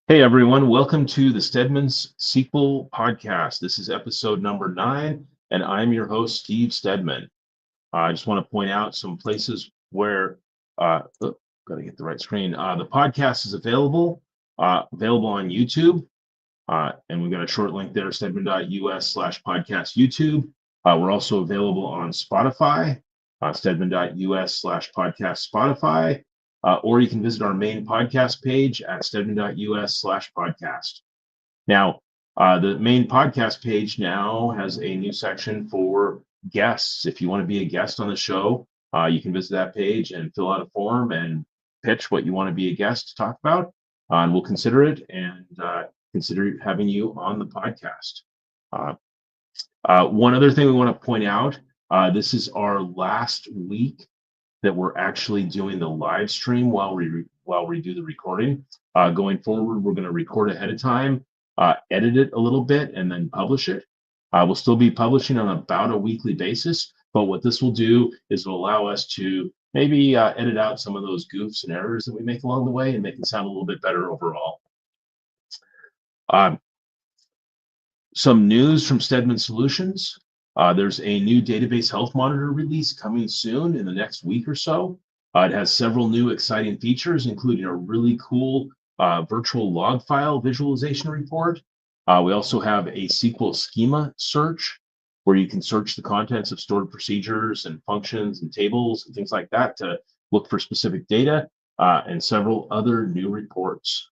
Hey everyone, welcome to the Stedman SQL Podcast. This is episode number 9, and I'm your host, Steve Stedman. I just want to point out some places where, got to get the right screen. The podcast is available on YouTube, and we've got a short link there, stedman.us/podcast YouTube. We're also available on Spotify, stedman.us/podcast Spotify. Or you can visit our main podcast page at stedman.us/podcast. Now, the main podcast page now has a new section for guests. If you want to be a guest on the show, you can visit that page and fill out a form and pitch what you want to be a guest to talk about. And we'll consider it and consider having you on the podcast. One other thing we want to point out, this is our last week that we're actually doing the live stream while we do the recording. Going forward, we're going to record ahead of time, edit it a little bit, and then publish it. We'll still be publishing on about a weekly basis, but what this will do is it'll allow us to maybe edit out some of those goofs and errors that we make along the way and make it sound a little bit better overall. Some news from Stedman Solutions. There's a new database health monitor release coming soon in the next week or so. It has several new exciting features, including a really cool virtual log file visualization report. We also have a SQL schema search, where you can search the contents of stored procedures and functions and tables and things like that to look for specific data, and several other new reports.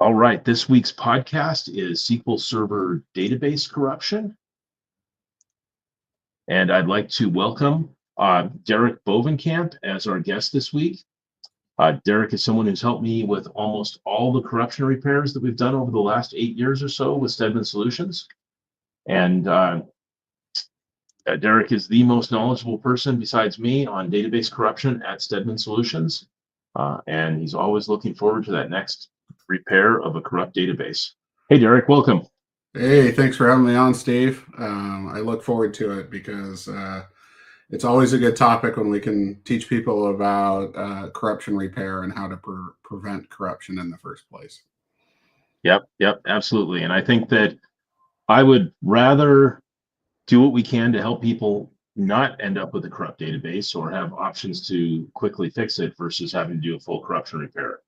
All right, this week's podcast is SQL Server Database Corruption. And I'd like to welcome Derrick Bovenkamp as our guest this week. Derrick is someone who's helped me with almost all the corruption repairs that we've done over the last 8 years or so with Stedman Solutions. And Derrick is the most knowledgeable person besides me on database corruption at Stedman Solutions. And he's always looking forward to that next repair of a corrupt database. Hey, Derrick, welcome. Hey, thanks for having me on, Steve. I look forward to it because it's always a good topic when we can teach people about corruption repair and how to prevent corruption in the first place. Yep, absolutely. And I think that I would rather do what we can to help people not end up with a corrupt database or have options to quickly fix it versus having to do a full corruption repair.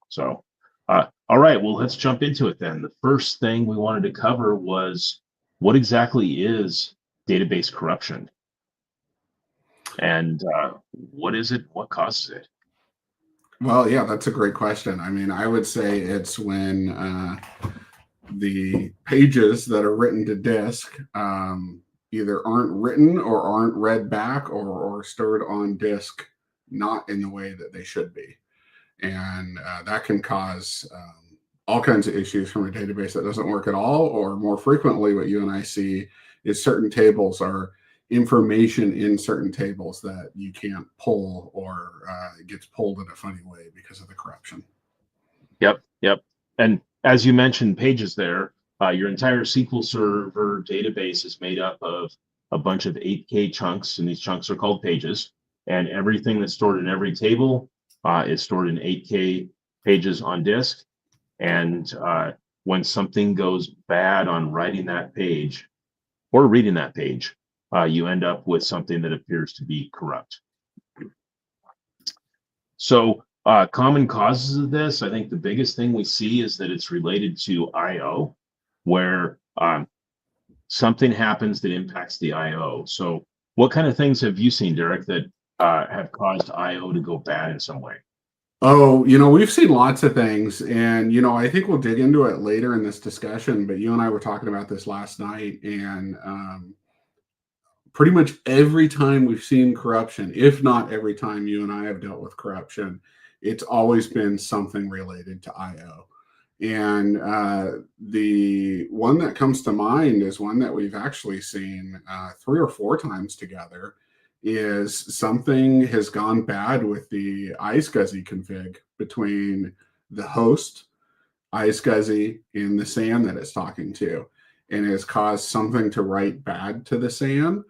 So, all right, well, let's jump into it then. The first thing we wanted to cover was what exactly is database corruption? And what is it? What causes it? Well, yeah, that's a great question. I mean, I would say it's when the pages that are written to disk either aren't written or aren't read back or stored on disk not in the way that they should be. And that can cause all kinds of issues from a database that doesn't work at all, or more frequently, what you and I see is certain tables are information in certain tables that you can't pull, or it gets pulled in a funny way because of the corruption. Yep. And as you mentioned pages there, your entire SQL Server database is made up of a bunch of 8K chunks, and these chunks are called pages, and everything that's stored in every table is stored in 8K pages on disk. And when something goes bad on writing that page or reading that page, you end up with something that appears to be corrupt. So common causes of this, I think the biggest thing we see is that it's related to I/O, where something happens that impacts the I/O. So what kind of things have you seen, Derrick, that have caused I/O to go bad in some way? Oh, we've seen lots of things, and, I think we'll dig into it later in this discussion, but you and I were talking about this last night, and pretty much every time we've seen corruption, if not every time you and I have dealt with corruption, it's always been something related to I/O. And the one that comes to mind is one that we've actually seen 3 or 4 times together, is something has gone bad with the iSCSI config between the host, iSCSI, and the SAN that it's talking to, and has caused something to write bad to the SAN.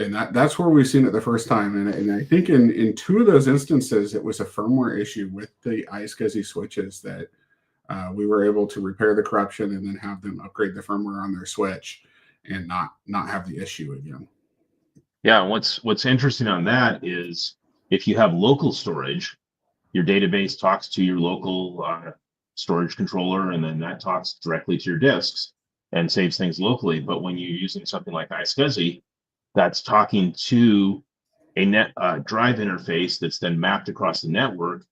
And that's where we've seen it the first time. And I think in two of those instances, it was a firmware issue with the iSCSI switches that we were able to repair the corruption and then have them upgrade the firmware on their switch and not have the issue again. Yeah, and what's interesting on that is if you have local storage, your database talks to your local storage controller, and then that talks directly to your disks and saves things locally. But when you're using something like iSCSI, that's talking to a drive interface that's then mapped across the network,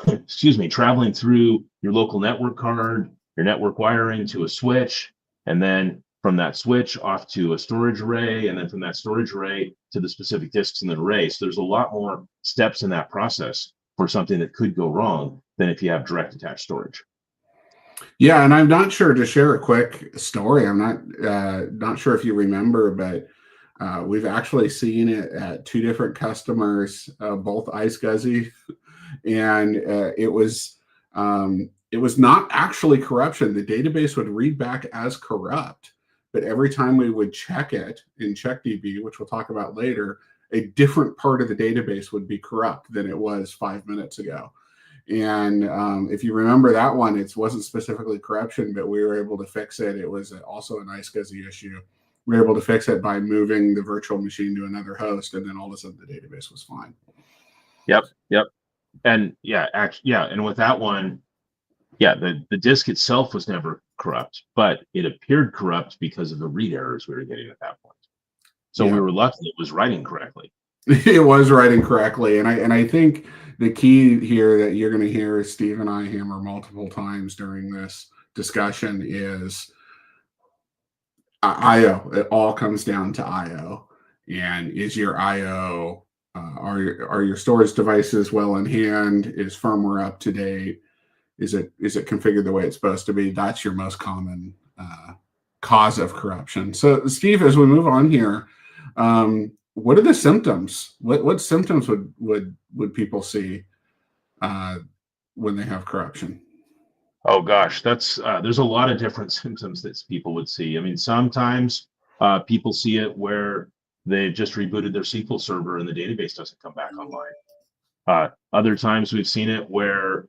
excuse me, traveling through your local network card, your network wiring to a switch, and then from that switch off to a storage array, and then from that storage array to the specific disks in the array. So there's a lot more steps in that process for something that could go wrong than if you have direct attached storage. Yeah, and I'm not sure, to share a quick story, I'm not sure if you remember, but we've actually seen it at two different customers, both iSCSI, and it was not actually corruption. The database would read back as corrupt, but every time we would check it in CheckDB, which we'll talk about later, a different part of the database would be corrupt than it was 5 minutes ago. And if you remember that one, it wasn't specifically corruption, but we were able to fix it. It was also an iSCSI issue. We were able to fix it by moving the virtual machine to another host, and then all of a sudden the database was fine. Yep. And and with that one, the disk itself was never corrupt, but it appeared corrupt because of the read errors we were getting at that point. So we were lucky it was writing correctly. It was writing correctly. And I think the key here that you're going to hear Steve and I hammer multiple times during this discussion is IO. It all comes down to IO. And is your IO, are your storage devices well in hand? Is firmware up to date? Is it configured the way it's supposed to be? That's your most common cause of corruption. So, Steve, as we move on here, what are the symptoms? What symptoms would people see when they have corruption? Oh gosh, that's there's a lot of different symptoms that people would see. I mean, sometimes people see it where they've just rebooted their SQL server and the database doesn't come back online. Other times we've seen it where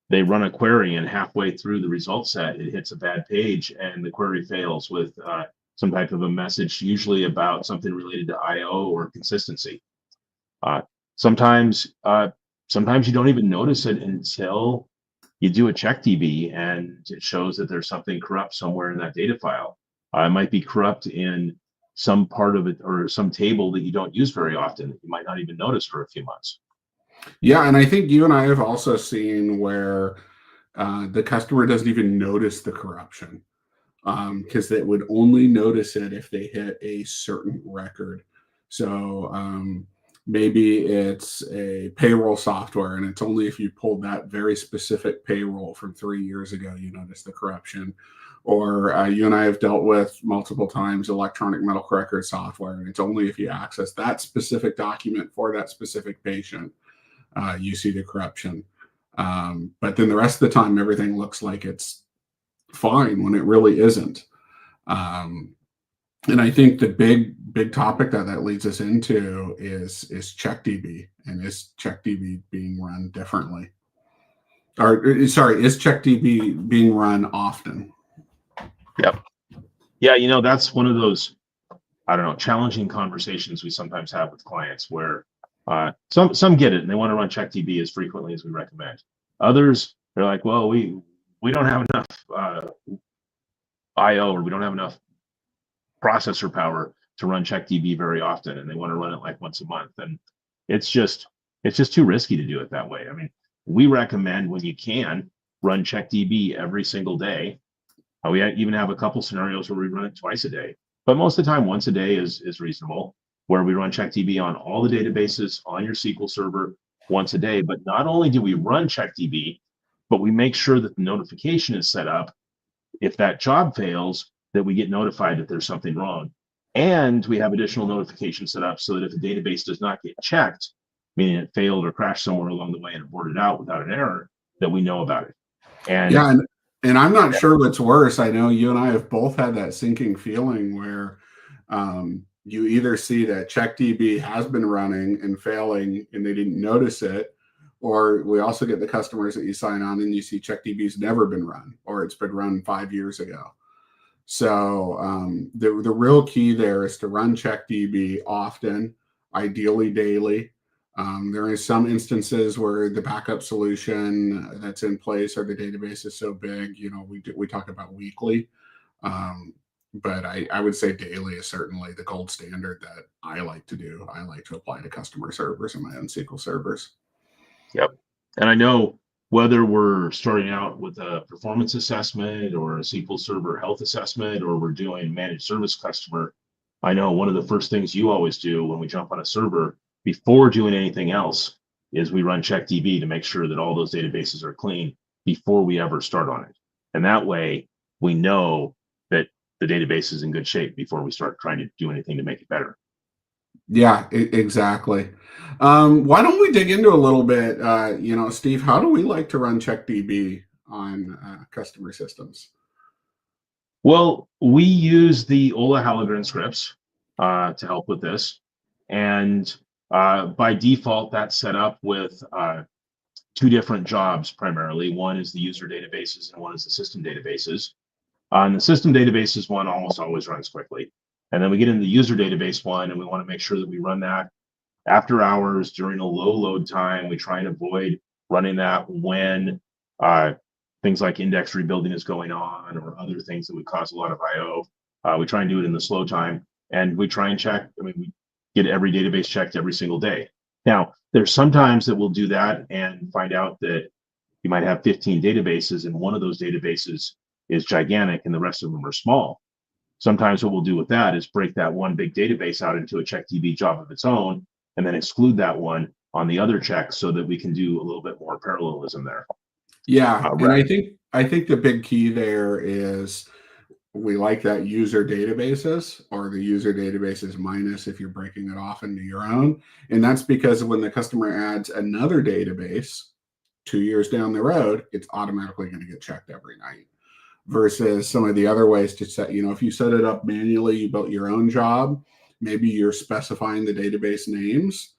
they run a query and halfway through the result set, it hits a bad page and the query fails with some type of a message, usually about something related to IO or consistency. Sometimes you don't even notice it until you do a CheckDB and it shows that there's something corrupt somewhere in that data file. It might be corrupt in some part of it or some table that you don't use very often that you might not even notice for a few months. Yeah, and I think you and I have also seen where the customer doesn't even notice the corruption because they would only notice it if they hit a certain record. So maybe it's a payroll software, and it's only if you pulled that very specific payroll from 3 years ago you notice the corruption. Or you and I have dealt with multiple times electronic medical record software, and it's only if you access that specific document for that specific patient you see the corruption. But then the rest of the time, everything looks like it's fine when it really isn't. And I think the big topic that leads us into is CheckDB, and is CheckDB being run differently? Or sorry, is CheckDB being run often? Yep. Yeah, that's one of those, I don't know, challenging conversations we sometimes have with clients where some get it and they want to run CheckDB as frequently as we recommend. Others, they're like, well, we don't have enough IO, or we don't have enough processor power to run CheckDB very often, and they want to run it like once a month. And it's just too risky to do it that way. I mean, we recommend when you can run CheckDB every single day. We even have a couple scenarios where we run it twice a day, but most of the time once a day is reasonable, where we run CheckDB on all the databases on your SQL server once a day. But not only do we run CheckDB, but we make sure that the notification is set up if that job fails, that we get notified that there's something wrong. And we have additional notifications set up so that if the database does not get checked, meaning it failed or crashed somewhere along the way and aborted out without an error, that we know about it. And yeah, and I'm not sure what's worse. I know you and I have both had that sinking feeling where you either see that CheckDB has been running and failing and they didn't notice it, or we also get the customers that you sign on and you see CheckDB's never been run, or it's been run 5 years ago. So the real key there is to run CheckDB often, ideally daily. There is some instances where the backup solution that's in place or the database is so big, we talk about weekly. But I would say daily is certainly the gold standard that I like to do. I like to apply to customer servers and my own SQL servers. Yep. And I know whether we're starting out with a performance assessment or a SQL Server health assessment, or we're doing managed service customer, I know one of the first things you always do when we jump on a server before doing anything else is we run CheckDB to make sure that all those databases are clean before we ever start on it. And that way we know that the database is in good shape before we start trying to do anything to make it better. Yeah, exactly. Why don't we dig into a little bit, Steve, how do we like to run CheckDB on customer systems? Well, we use the Ola Hallogren scripts to help with this. And by default, that's set up with two different jobs primarily. One is the user databases and one is the system databases. And the system databases one almost always runs quickly. And then we get into the user database one, and we want to make sure that we run that after hours during a low load time. We try and avoid running that when things like index rebuilding is going on or other things that would cause a lot of I/O. We try and do it in the slow time, and we try and check. We get every database checked every single day. Now, there's sometimes that we'll do that and find out that you might have 15 databases, and one of those databases is gigantic and the rest of them are small. Sometimes what we'll do with that is break that one big database out into a CheckDB job of its own and then exclude that one on the other check so that we can do a little bit more parallelism there. Yeah, and I think the big key there is we like that user databases, or the user databases minus if you're breaking it off into your own. And that's because when the customer adds another database 2 years down the road, it's automatically going to get checked every night. Versus some of the other ways to set, if you set it up manually, you built your own job, maybe you're specifying the database names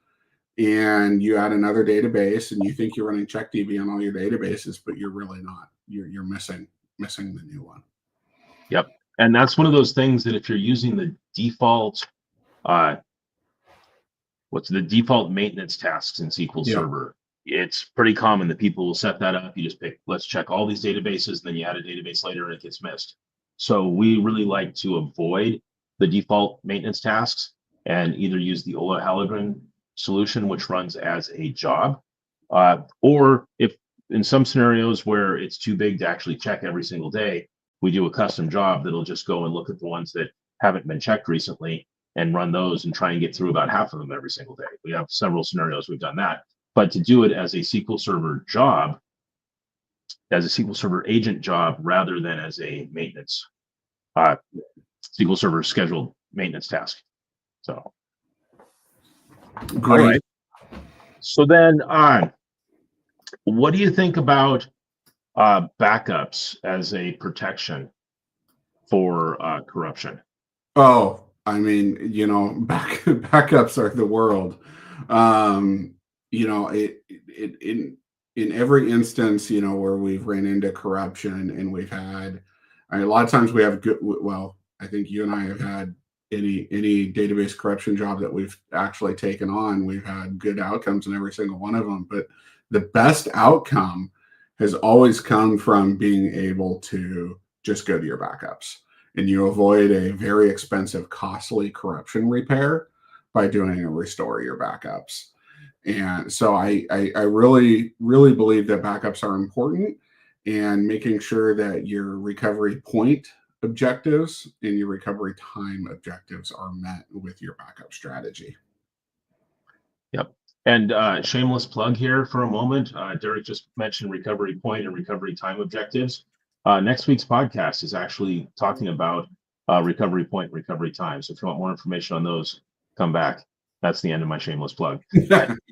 and you add another database and you think you're running CheckDB on all your databases, but you're really not. You're missing the new one. Yep. And that's one of those things that if you're using the default, what's the default maintenance tasks in SQL Server, it's pretty common that people will set that up. You just pick, let's check all these databases, and then you add a database later and it gets missed. So we really like to avoid the default maintenance tasks and either use the Ola Hallogren solution, which runs as a job, or if in some scenarios where it's too big to actually check every single day, we do a custom job that'll just go and look at the ones that haven't been checked recently and run those and try and get through about half of them every single day. We have several scenarios we've done that. But to do it as a SQL Server job, as a SQL Server agent job, rather than as a maintenance, SQL Server scheduled maintenance task. So, great. All right. So then, what do you think about backups as a protection for corruption? Oh, I mean, backups are the world. In every instance, where we've ran into corruption and we've had, a lot of times we have good, well, I think you and I have had any database corruption job that we've actually taken on, we've had good outcomes in every single one of them. But the best outcome has always come from being able to just go to your backups, and you avoid a very expensive, costly corruption repair by doing a restore your backups. And so I really, really believe that backups are important, and making sure that your recovery point objectives and your recovery time objectives are met with your backup strategy. Yep. And shameless plug here for a moment. Derrick just mentioned recovery point and recovery time objectives. Next week's podcast is actually talking about recovery point, recovery time. So if you want more information on those, come back. That's the end of my shameless plug.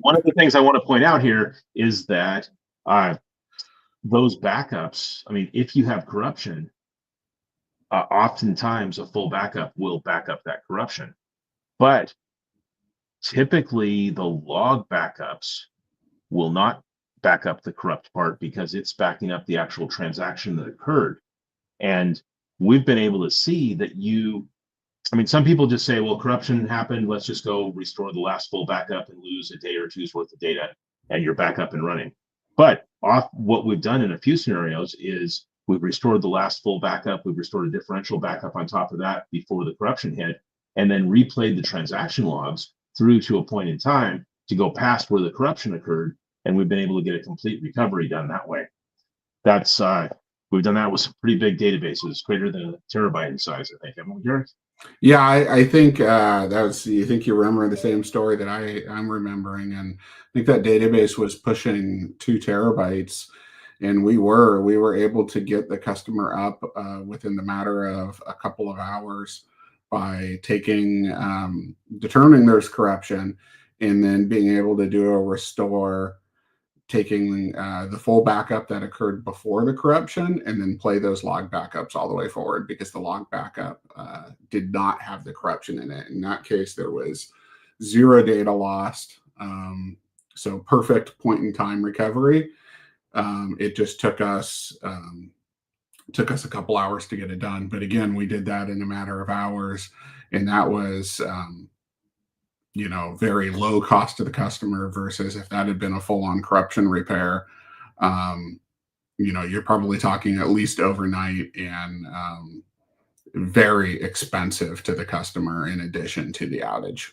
One of the things I want to point out here is that those backups, if you have corruption, oftentimes a full backup will back up that corruption. But typically the log backups will not back up the corrupt part because it's backing up the actual transaction that occurred. And we've been able to see that some people just say, well, corruption happened, let's just go restore the last full backup and lose a day or two's worth of data, and you're back up and running. But what we've done in a few scenarios is we've restored the last full backup, we've restored a differential backup on top of that before the corruption hit, and then replayed the transaction logs through to a point in time to go past where the corruption occurred, and we've been able to get a complete recovery done that way. That's we've done that with some pretty big databases, greater than a terabyte in size, I think. Haven't we, Derrick? Yeah, I think that was. You think you remember the same story that I'm remembering, and I think that database was pushing 2 terabytes, and we were able to get the customer up within the matter of a couple of hours by determining there's corruption, and then being able to do a restore, taking the full backup that occurred before the corruption, and then play those log backups all the way forward, because the log backup did not have the corruption in it. In that case, there was 0 data lost. So perfect point in time recovery. It just took us a couple hours to get it done. But again, we did that in a matter of hours, and that was very low cost to the customer, versus if that had been a full-on corruption repair, you're probably talking at least overnight and very expensive to the customer in addition to the outage.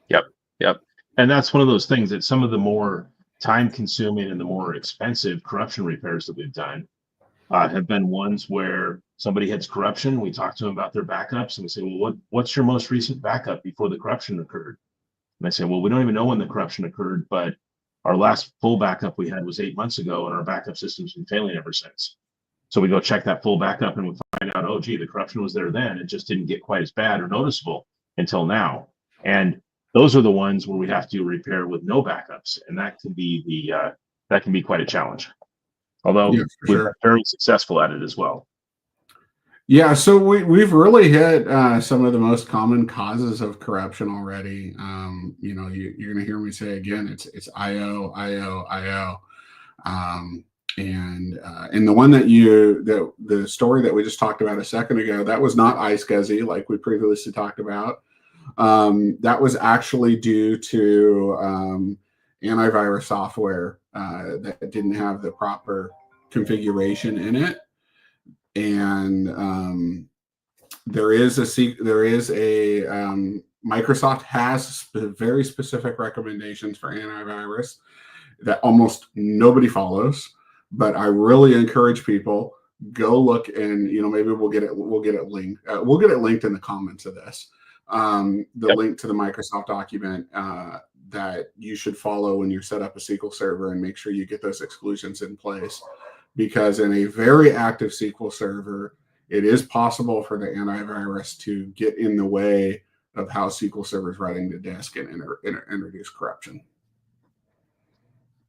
Yep. And that's one of those things that some of the more time-consuming and the more expensive corruption repairs that we've done have been ones where somebody hits corruption. We talk to them about their backups, and we say, well, what's your most recent backup before the corruption occurred? And they say, well, we don't even know when the corruption occurred, but our last full backup we had was 8 months ago, and our backup system's been failing ever since. So we go check that full backup, and we find out, oh, gee, the corruption was there then. It just didn't get quite as bad or noticeable until now. And those are the ones where we have to repair with no backups, and that can be quite a challenge. Although we've been very successful at it as well. Yeah, so we've really hit some of the most common causes of corruption already. You're going to hear me say again, it's IO. And the one the story that we just talked about a second ago, that was not iSCSI like we previously talked about. That was actually due to antivirus software that didn't have the proper configuration in it. And Microsoft has very specific recommendations for antivirus that almost nobody follows. But I really encourage people, go look, and maybe we'll get it linked. We'll get it linked in the comments of this. Link to the Microsoft document that you should follow when you set up a SQL Server, and make sure you get those exclusions in place. Because in a very active SQL Server, it is possible for the antivirus to get in the way of how SQL Server is writing to disk and introduce corruption.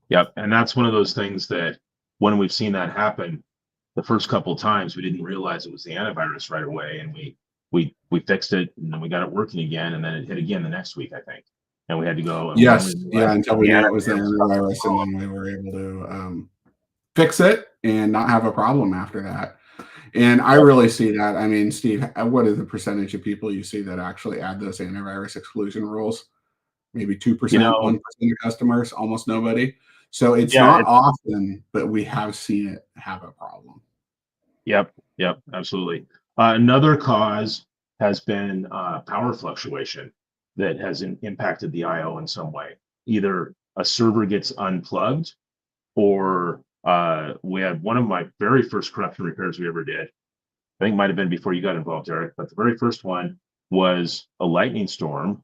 Yep, and that's one of those things that when we've seen that happen, the first couple of times we didn't realize it was the antivirus right away, and we fixed it, and then we got it working again, and then it hit again the next week, I think, and we had to go. And until we knew it was the antivirus, and then we were able to fix it and not have a problem after that. And I really see that. I mean, Steve, what is the percentage of people you see that actually add those antivirus exclusion rules? Maybe 2%, 1% of customers, almost nobody. So it's not often, but we have seen it have a problem. Yep, absolutely. Another cause has been power fluctuation that has impacted the IO in some way. Either a server gets unplugged, or we had one of my very first corruption repairs we ever did. I think it might have been before you got involved, Derrick, but the very first one was a lightning storm.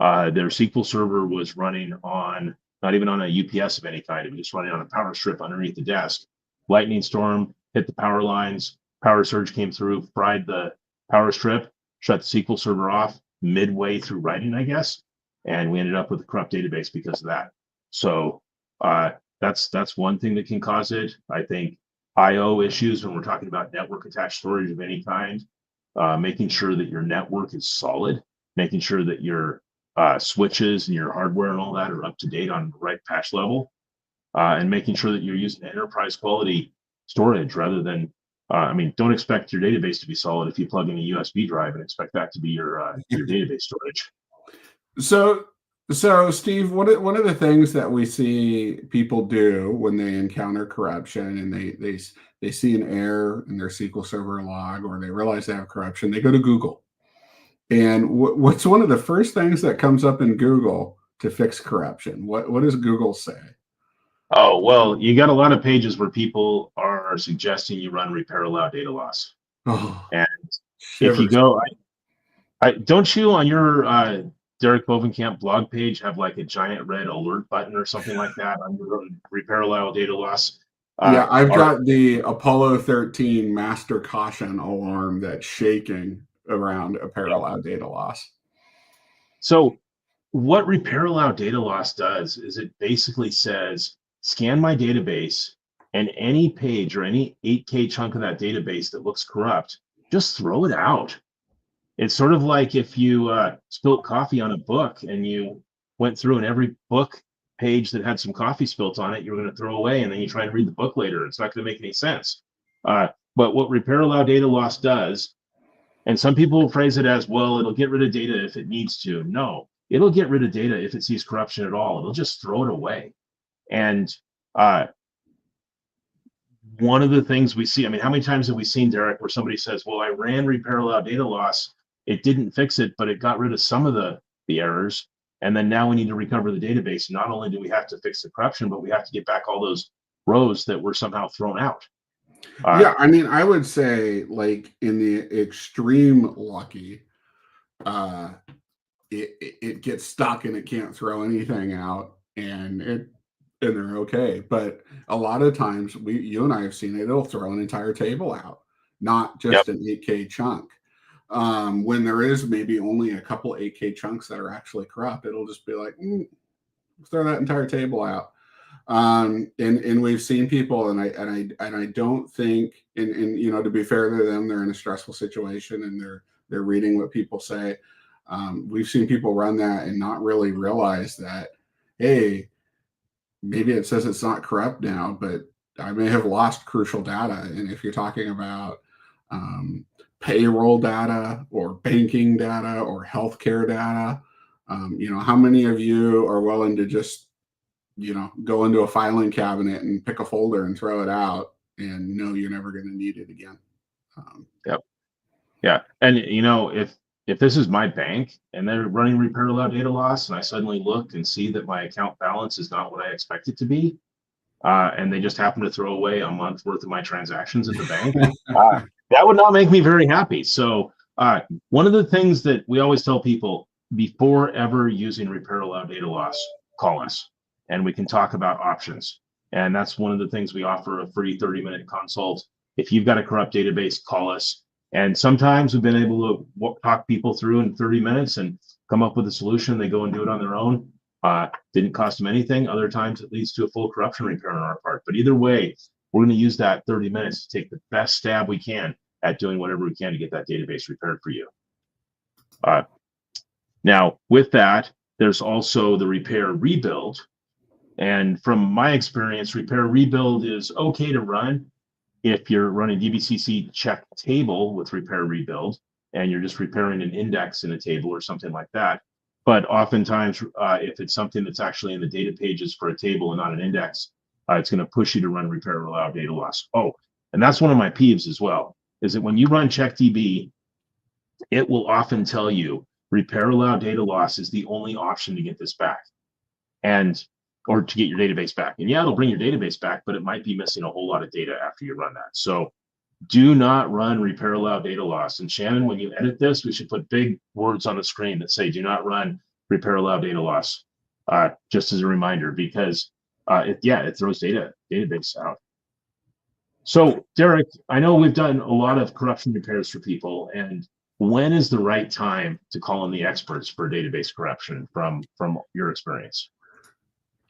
Their SQL Server was running on, not even on a UPS of any kind, it was just running on a power strip underneath the desk. Lightning storm hit the power lines, power surge came through, fried the power strip, shut the SQL Server off midway through writing, I guess, and we ended up with a corrupt database because of that. So that's one thing that can cause it. I think IO issues, when we're talking about network attached storage of any kind, making sure that your network is solid making sure that your switches and your hardware and all that are up to date on the right patch level, and making sure that you're using enterprise quality storage rather than, don't expect your database to be solid if you plug in a USB drive and expect that to be your database storage. So, so Steve, one of the things that we see people do when they encounter corruption and they see an error in their SQL Server log, or they realize they have corruption, they go to Google. And what's one of the first things that comes up in Google to fix corruption? What does Google say? Oh, well, you got a lot of pages where people are suggesting you run repair allow data loss. Oh, And if you shivers. go, don't you on your Derrick Bovenkamp blog page have like a giant red alert button or something like that on your repair allow data loss? Yeah, I've Are, got the Apollo 13 master caution alarm that's shaking around a parallel data loss. so what repair allow data loss does is it basically says, scan my database, and any page or any 8K chunk of that database that looks corrupt, just throw it out. It's sort of like if you spilt coffee on a book and you went through and every book page that had some coffee spilt on it, you're going to throw away, and then you try and read the book later. It's not going to make any sense. But what repair allow data loss does, and some people will phrase it as, well, it'll get rid of data if it needs to. No, it'll get rid of data if it sees corruption at all. It'll just throw it away. And one of the things we see, how many times have we seen, Derrick, where somebody says, well, I ran repair allow data loss, it didn't fix it, but it got rid of some of the errors, and then now we need to recover the database. Not only do we have to fix the corruption, but we have to get back all those rows that were somehow thrown out. Yeah, I would say, like, in the extreme lucky, it gets stuck and it can't throw anything out, and they're okay. But a lot of times, you and I have seen it, it'll throw an entire table out, not just an 8K chunk. When there is maybe only a couple 8K chunks that are actually corrupt, it'll just be like, throw that entire table out. And we've seen people, and I don't think, and to be fair to them, they're in a stressful situation and they're reading what people say. We've seen people run that and not really realize that, hey, maybe it says it's not corrupt now, but I may have lost crucial data. And if you're talking about payroll data or banking data or healthcare data, how many of you are willing to just go into a filing cabinet and pick a folder and throw it out and know you're never going to need it again? Yeah. And if this is my bank and they're running repair allow data loss, and I suddenly look and see that my account balance is not what I expect it to be, and they just happen to throw away a month worth of my transactions at the bank, that would not make me very happy. So one of the things that we always tell people, before ever using repair allow data loss, call us and we can talk about options. And that's one of the things we offer, a free 30-minute consult. If you've got a corrupt database, call us. And sometimes we've been able to talk people through in 30 minutes and come up with a solution. They go and do it on their own. Didn't cost them anything. Other times it leads to a full corruption repair on our part. But either way, we're going to use that 30 minutes to take the best stab we can at doing whatever we can to get that database repaired for you. Now, with that, there's also the repair rebuild. And from my experience, repair rebuild is okay to run if you're running DBCC check table with repair rebuild and you're just repairing an index in a table or something like that. But oftentimes, if it's something that's actually in the data pages for a table and not an index, it's going to push you to run repair allow data loss. Oh, and that's one of my peeves as well, is that when you run CheckDB, it will often tell you repair allow data loss is the only option to get this back, or to get your database back. And yeah, it'll bring your database back, but it might be missing a whole lot of data after you run that. So do not run repair allow data loss. And Shannon, when you edit this, we should put big words on the screen that say, do not run repair allow data loss, just as a reminder, because it throws database out. So Derrick, I know we've done a lot of corruption repairs for people, and when is the right time to call in the experts for database corruption from your experience?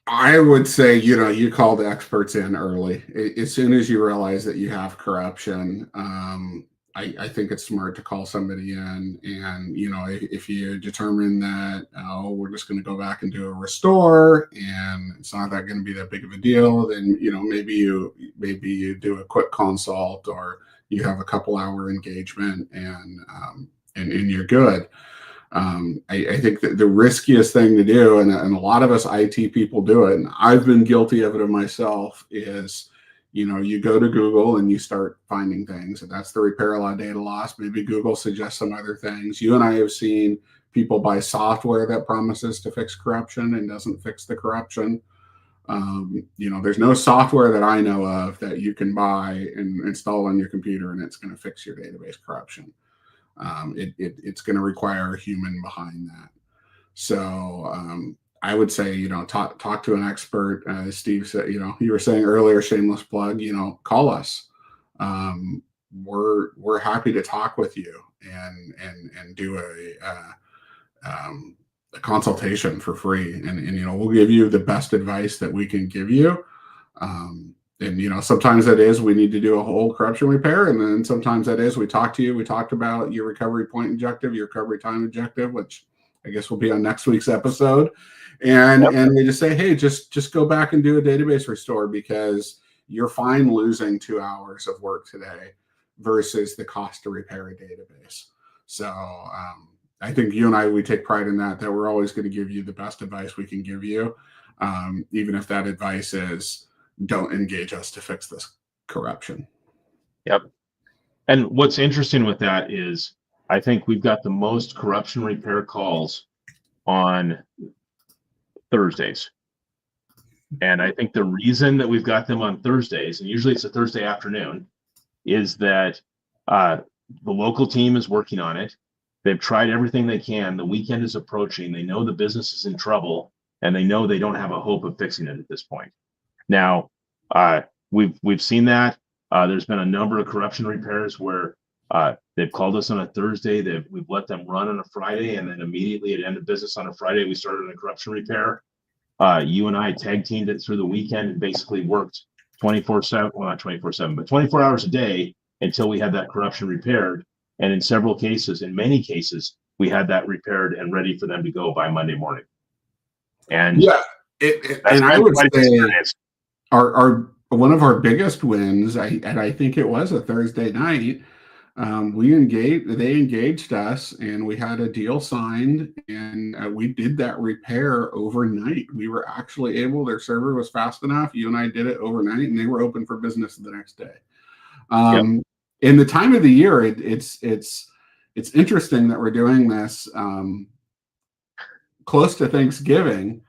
I would say, you call the experts in early. As soon as you realize that you have corruption, I think it's smart to call somebody in, and if you determine that we're just going to go back and do a restore, and it's not that going to be that big of a deal, then maybe you do a quick consult, or you have a couple hour engagement, and you're good. I think that the riskiest thing to do, and a lot of us IT people do it, and I've been guilty of it myself, is you go to Google and you start finding things, and that's the repair law data loss. Maybe Google suggests some other things. You and I have seen people buy software that promises to fix corruption and doesn't fix the corruption. There's no software that I know of that you can buy and install on your computer and it's going to fix your database corruption. It's going to require a human behind that. So I would say, talk to an expert. Steve said, you were saying earlier, shameless plug, call us. We're happy to talk with you and do a consultation for free. And we'll give you the best advice that we can give you. And sometimes that is we need to do a whole corruption repair, and then sometimes that is we talked about your recovery point objective, your recovery time objective, which I guess will be on next week's episode. And we just say, hey, just go back and do a database restore, because you're fine losing 2 hours of work today versus the cost to repair a database. So I think you and I, we take pride in that we're always going to give you the best advice we can give you, even if that advice is don't engage us to fix this corruption. Yep. And what's interesting with that is I think we've got the most corruption repair calls on Thursdays. And I think the reason that we've got them on Thursdays, and usually it's a Thursday afternoon, is that the local team is working on it. They've tried everything they can. The weekend is approaching. They know the business is in trouble, and they know they don't have a hope of fixing it at this point. Now, we've seen that. There's been a number of corruption repairs where they've called us on a Thursday. We've let them run on a Friday, and then immediately at end of business on a Friday, we started a corruption repair. You and I tag teamed it through the weekend and basically worked 24/7, well, not 24/7, but 24 hours a day until we had that corruption repaired. And in many cases, we had that repaired and ready for them to go by Monday morning. And yeah, and I would say our one of our biggest wins, and I think it was a Thursday night, they engaged us, and we had a deal signed, and we did that repair overnight. We were actually able, their server was fast enough. You and I did it overnight, and they were open for business the next day. In the time of the year, it's interesting that we're doing this close to Thanksgiving.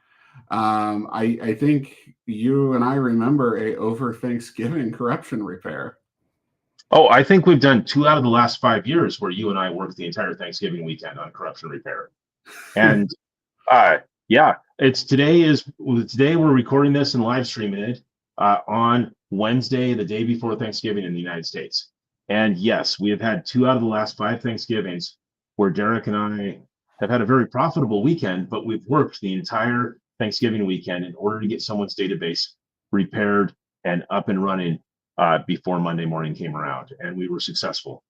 I think you and I remember a over Thanksgiving corruption repair. Oh, I think we've done 2 out of the last 5 years where you and I worked the entire Thanksgiving weekend on corruption repair. And today we're recording this and live streaming it on Wednesday, the day before Thanksgiving in the United States. And yes, we have had 2 out of the last 5 Thanksgivings where Derrick and I have had a very profitable weekend, but we've worked the entire Thanksgiving weekend in order to get someone's database repaired and up and running before Monday morning came around, and we were successful.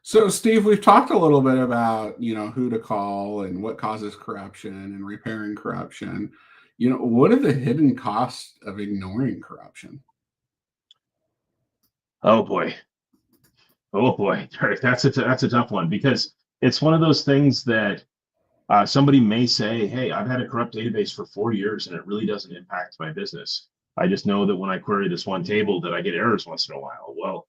So, Steve, we've talked a little bit about who to call and what causes corruption and repairing corruption. What are the hidden costs of ignoring corruption? Oh boy, Derrick, that's a tough one, because it's one of those things that somebody may say, hey, I've had a corrupt database for 4 years and it really doesn't impact my business. I just know that when I query this one table that I get errors once in a while. Well,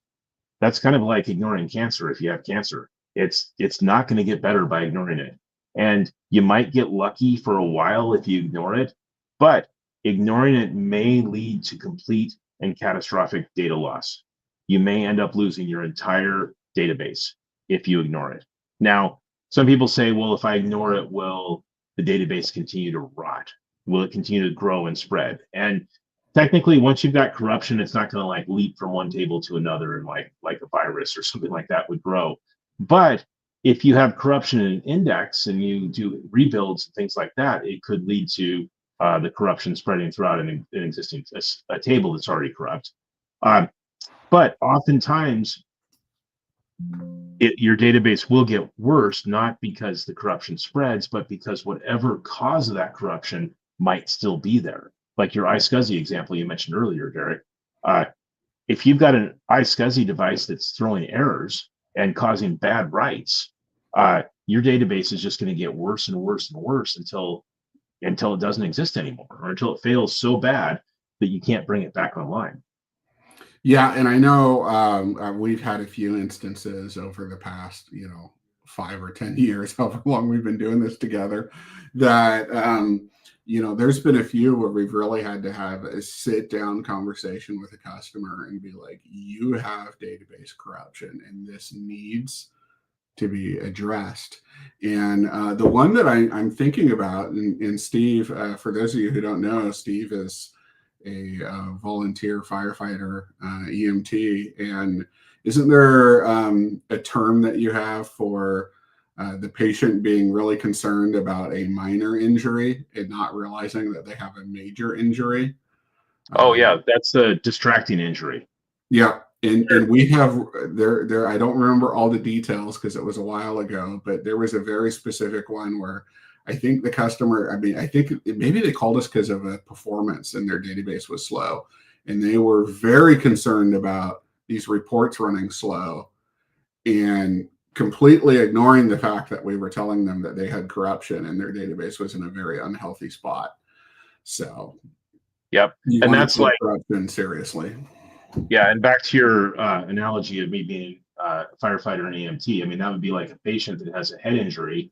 that's kind of like ignoring cancer. If you have cancer, it's not going to get better by ignoring it. And you might get lucky for a while if you ignore it, but ignoring it may lead to complete and catastrophic data loss. You may end up losing your entire database if you ignore it. Now, some people say, well, if I ignore it, will the database continue to rot? Will it continue to grow and spread? And technically, once you've got corruption, it's not going to like leap from one table to another and like a virus or something like that would grow. But if you have corruption in an index and you do rebuilds and things like that, it could lead to the corruption spreading throughout an existing a table that's already corrupt. But oftentimes, your database will get worse, not because the corruption spreads, but because whatever cause of that corruption might still be there. Like your iSCSI example you mentioned earlier, Derrick. If you've got an iSCSI device that's throwing errors and causing bad writes, your database is just going to get worse and worse and worse until it doesn't exist anymore, or until it fails so bad that you can't bring it back online. Yeah, and I know we've had a few instances over the past, 5 or 10 years, however long we've been doing this together, that there's been a few where we've really had to have a sit-down conversation with a customer and be like, you have database corruption, and this needs to be addressed. And the one that I'm thinking about, and Steve, for those of you who don't know, Steve is a volunteer firefighter, EMT. And isn't there a term that you have for the patient being really concerned about a minor injury and not realizing that they have a major injury? Oh yeah, that's a distracting injury. Yeah. And we have there, I don't remember all the details because it was a while ago, but there was a very specific one where I think the customer, I think maybe they called us because of a performance and their database was slow. And they were very concerned about these reports running slow and completely ignoring the fact that we were telling them that they had corruption and their database was in a very unhealthy spot. So, yep. And that's like corruption seriously. Yeah. And back to your analogy of me being a firefighter and EMT, I mean, that would be like a patient that has a head injury.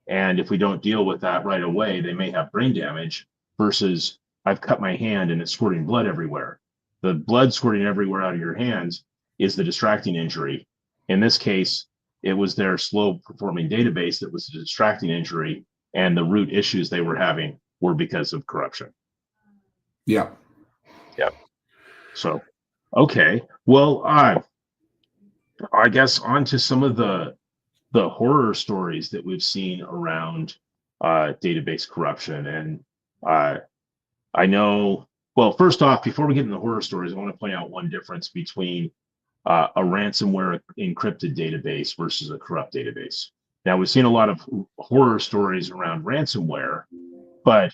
And if we don't deal with that right away, they may have brain damage versus I've cut my hand and it's squirting blood everywhere. The blood squirting everywhere out of your hands is the distracting injury. In this case, it was their slow performing database that was the distracting injury, and the root issues they were having were because of corruption. Yeah. Yep. So, okay. Well, I guess on to some of the horror stories that we've seen around database corruption. And I know, well, first off, before we get into the horror stories, I want to point out one difference between a ransomware encrypted database versus a corrupt database. Now, we've seen a lot of horror stories around ransomware, but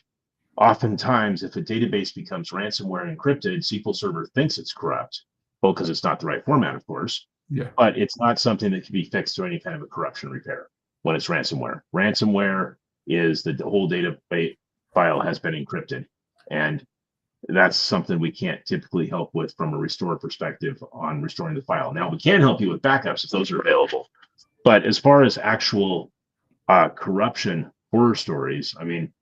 oftentimes if a database becomes ransomware encrypted, SQL Server thinks it's corrupt, well, because it's not the right format, of course. Yeah. But it's not something that can be fixed through any kind of a corruption repair when it's ransomware. Ransomware is the whole data file has been encrypted. And that's something we can't typically help with from a restore perspective on restoring the file. Now, we can help you with backups if those are available. But as far as actual corruption horror stories, I mean,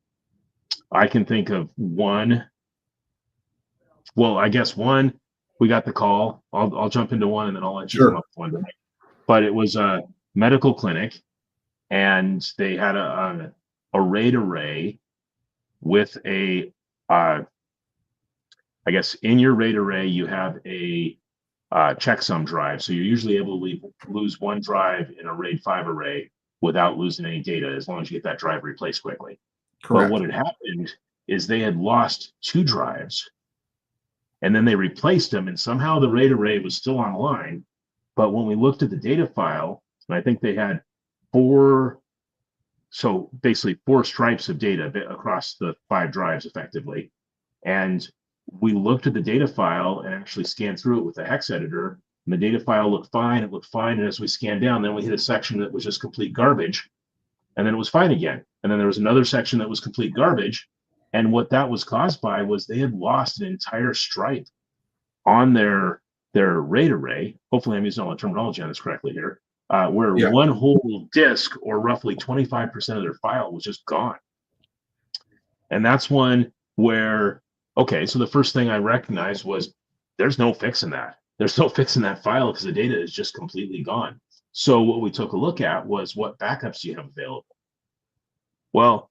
I can think of one. Well, I guess one, we got the call. I'll jump into one and then I'll let you come up with one. But it was a medical clinic, and they had a RAID array with a I guess in your RAID array you have a checksum drive. So you're usually able to lose one drive in a RAID 5 array without losing any data, as long as you get that drive replaced quickly. Correct. But what had happened is they had lost 2 drives, and then they replaced them, and somehow the RAID array was still online. But when we looked at the data file, and I think they had 4, so basically 4 stripes of data across the 5 drives effectively. And we looked at the data file and actually scanned through it with a hex editor, and the data file looked fine. It looked fine. And as we scanned down, then we hit a section that was just complete garbage, and then it was fine again. And then there was another section that was complete garbage. And what that was caused by was they had lost an entire stripe on their RAID array. Hopefully I'm using all the terminology on this correctly here, where one whole disk, or roughly 25% of their file, was just gone. And that's one where, okay, so the first thing I recognized was there's no fixing that. There's no fixing that file because the data is just completely gone. So what we took a look at was, what backups do you have available? Well,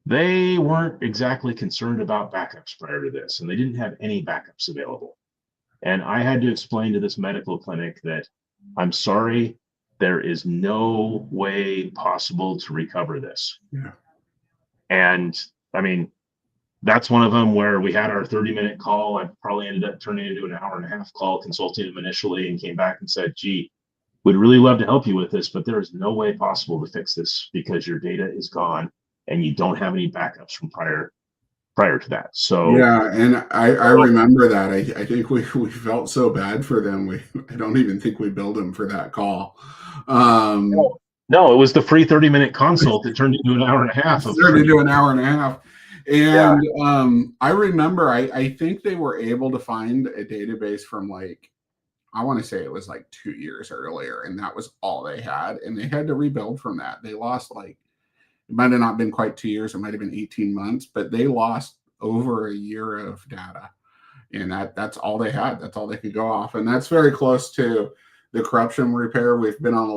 they weren't exactly concerned about backups prior to this, and they didn't have any backups available. And I had to explain to this medical clinic that, I'm sorry, there is no way possible to recover this. Yeah. And I mean, that's one of them where we had our 30-minute call. I probably ended up turning into an hour and a half call, consulting them initially, and came back and said, gee, we'd really love to help you with this, but there is no way possible to fix this because your data is gone and you don't have any backups from prior to that. So Yeah, and I remember that. I think we felt so bad for them. I don't even think we billed them for that call. Um, no, it was the free 30-minute consult that turned into an hour and a half of turned free. into an hour and a half. Yeah. And I remember I think they were able to find a database from like, I want to say it was like 2 years earlier, and that was all they had. And they had to rebuild from that. They lost like, it might have not been quite 2 years, it might have been 18 months, but they lost over a year of data. And that's all they had. That's all they could go off. And that's very close to the corruption repair. We've been on the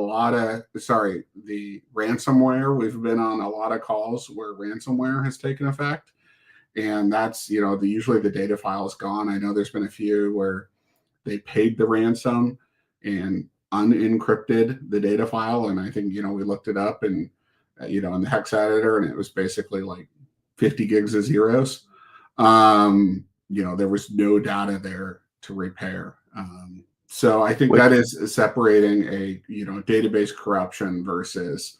ransomware. We've been on a lot of calls where ransomware has taken effect. And that's, usually the data file is gone. I know there's been a few where they paid the ransom and unencrypted the data file. And I think, we looked it up and, in the hex editor, and it was basically like 50 gigs of zeros. There was no data there to repair. So I think that is separating a, database corruption versus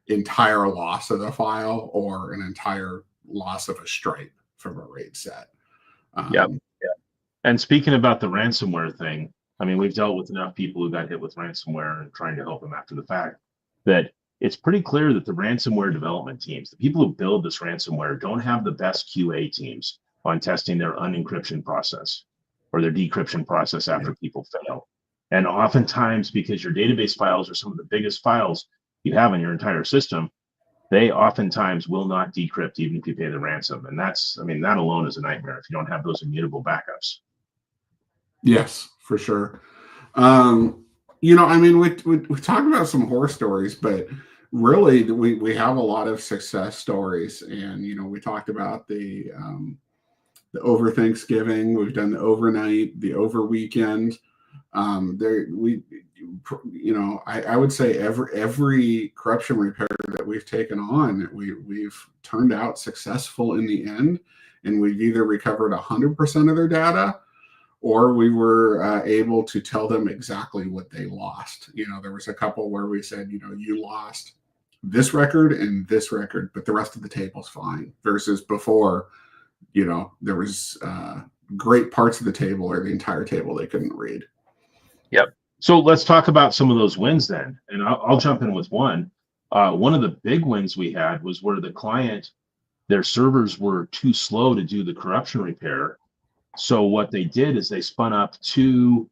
entire loss of the file or an entire loss of a stripe from a RAID set. Yep. And speaking about the ransomware thing, I mean, we've dealt with enough people who got hit with ransomware and trying to help them after the fact that it's pretty clear that the ransomware development teams, the people who build this ransomware, don't have the best QA teams on testing their unencryption process or their decryption process after people fail. And oftentimes, because your database files are some of the biggest files you have in your entire system, they oftentimes will not decrypt even if you pay the ransom. And that alone is a nightmare if you don't have those immutable backups. Yes, for sure. We talk about some horror stories, but really we have a lot of success stories. And, we talked about the over Thanksgiving, we've done the overnight, the over weekend. I would say every corruption repair that we've taken on, we've turned out successful in the end, and we've either recovered 100% of their data, or we were able to tell them exactly what they lost. There was a couple where we said, you lost this record and this record, but the rest of the table's fine. Versus before, there was great parts of the table or the entire table they couldn't read. Yep. So let's talk about some of those wins then. And I'll jump in with one. One of the big wins we had was where the client, their servers were too slow to do the corruption repair. So what they did is they spun up two,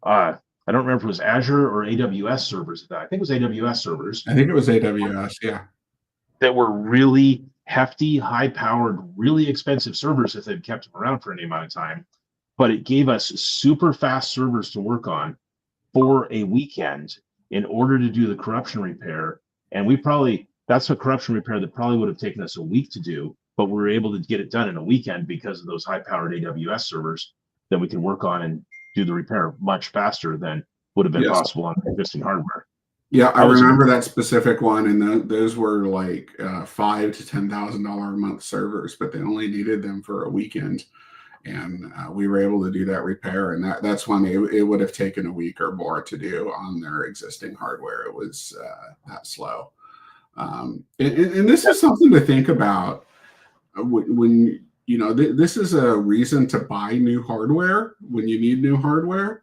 I don't remember if it was Azure or AWS servers. I think it was AWS servers. I think it was AWS, yeah. That were really hefty, high-powered, really expensive servers if they'd kept them around for any amount of time. But it gave us super fast servers to work on for a weekend in order to do the corruption repair. And that's a corruption repair that probably would have taken us a week to do, but we were able to get it done in a weekend because of those high-powered AWS servers that we can work on and do the repair much faster than would have been possible on existing hardware. Yeah, I remember that specific one, and those were like $5,000 to $10,000 a month servers, but they only needed them for a weekend, and we were able to do that repair. And that's when it would have taken a week or more to do on their existing hardware. It was that slow, and this is something to think about when this is a reason to buy new hardware when you need new hardware.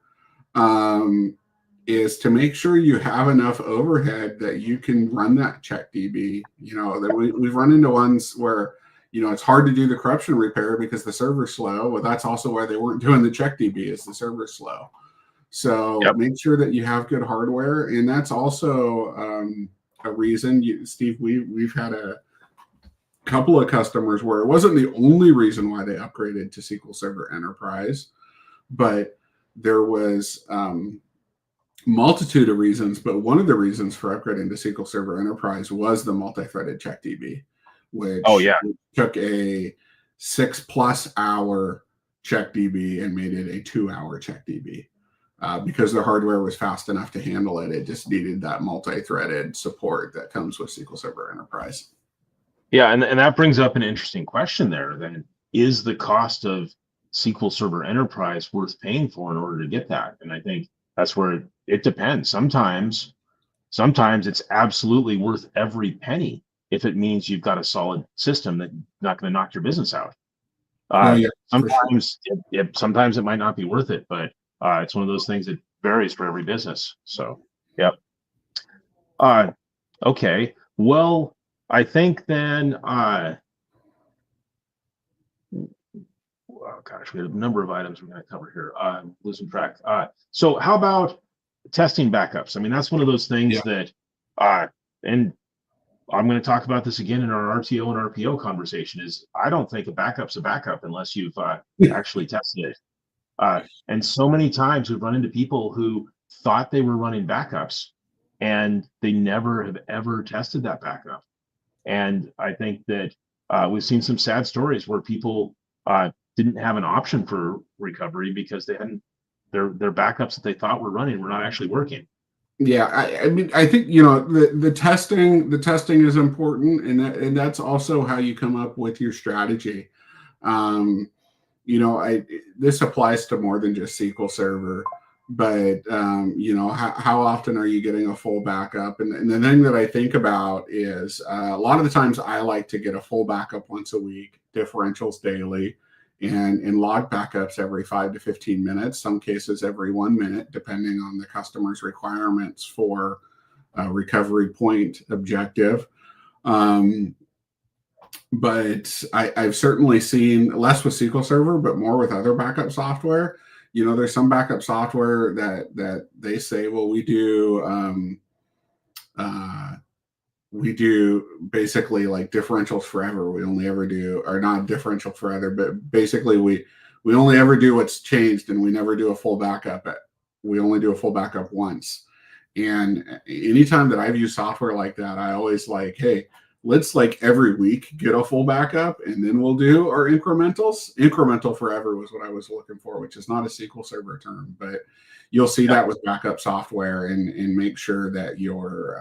Is to make sure you have enough overhead that you can run that check DB. We've run into ones where, it's hard to do the corruption repair because the server's slow. Well, that's also why they weren't doing the check DB, is the server's slow. So Make sure that you have good hardware. And that's also a reason, Steve, we've had a couple of customers where it wasn't the only reason why they upgraded to SQL Server Enterprise, but there was multitude of reasons, but one of the reasons for upgrading to SQL Server Enterprise was the multi-threaded CheckDB, which took a 6+ hour CheckDB and made it a 2-hour CheckDB. Because the hardware was fast enough to handle it, it just needed that multi-threaded support that comes with SQL Server Enterprise. Yeah, and that brings up an interesting question there. Then, is the cost of SQL Server Enterprise worth paying for in order to get that? And I think That's where it depends. Sometimes it's absolutely worth every penny if it means you've got a solid system that's not going to knock your business out. Oh yeah, for sure. Sometimes it might not be worth it, but it's one of those things that varies for every business. So, yep. Okay. Well, I think then, oh gosh, we have a number of items we're going to cover here. Losing track. So how about testing backups? I mean, that's one of those things Yeah. that, and I'm going to talk about this again in our RTO and RPO conversation, is I don't think a backup's a backup unless you've actually tested it. And so many times we've run into people who thought they were running backups and they never have ever tested that backup. And I think that we've seen some sad stories where people didn't have an option for recovery because they hadn't their backups that they thought were running were not actually working. Yeah, I mean, I think the testing is important, and that's also how you come up with your strategy. Um, this applies to more than just SQL Server, but how often are you getting a full backup? And the thing that I think about is a lot of the times I like to get a full backup once a week, differentials daily, and log backups every 5 to 15 minutes, some cases every 1 minute, depending on the customer's requirements for a recovery point objective. But I've certainly seen less with SQL Server, but more with other backup software. There's some backup software that they say, well, we do basically like differentials forever. We only ever do, or not differential forever, but basically we only ever do what's changed, and we never do a full backup. We only do a full backup once. And anytime that I've used software like that, I always like, hey, let's like every week get a full backup, and then we'll do our incrementals. Incremental forever was what I was looking for, which is not a SQL Server term, but you'll see that with backup software, and make sure that you're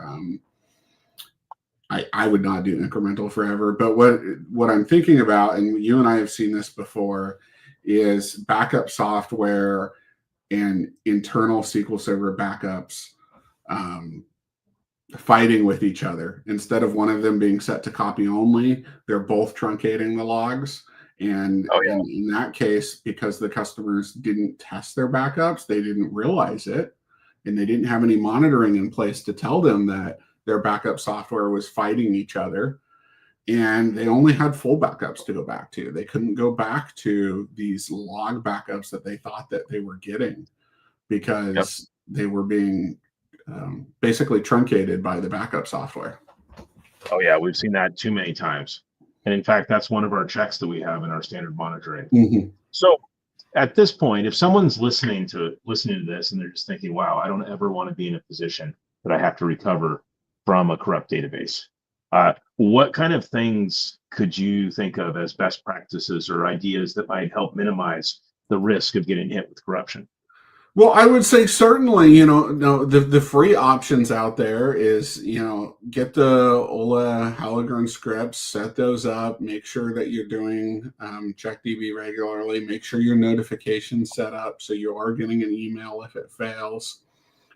I would not do incremental forever, but what I'm thinking about, and you and I have seen this before, is backup software and internal SQL Server backups fighting with each other. Instead of one of them being set to copy only, they're both truncating the logs. And in that case, because the customers didn't test their backups, they didn't realize it, and they didn't have any monitoring in place to tell them that their backup software was fighting each other, and they only had full backups to go back to. They couldn't go back to these log backups that they thought that they were getting because they were being basically truncated by the backup software. Oh yeah, we've seen that too many times. And in fact, that's one of our checks that we have in our standard monitoring. Mm-hmm. So at this point, if someone's listening to this and they're just thinking, wow, I don't ever want to be in a position that I have to recover from a corrupt database, what kind of things could you think of as best practices or ideas that might help minimize the risk of getting hit with corruption? Well, I would say certainly, the free options out there is, get the Ola Halogran scripts, set those up, make sure that you're doing CheckDB regularly, make sure your notifications set up so you are getting an email if it fails.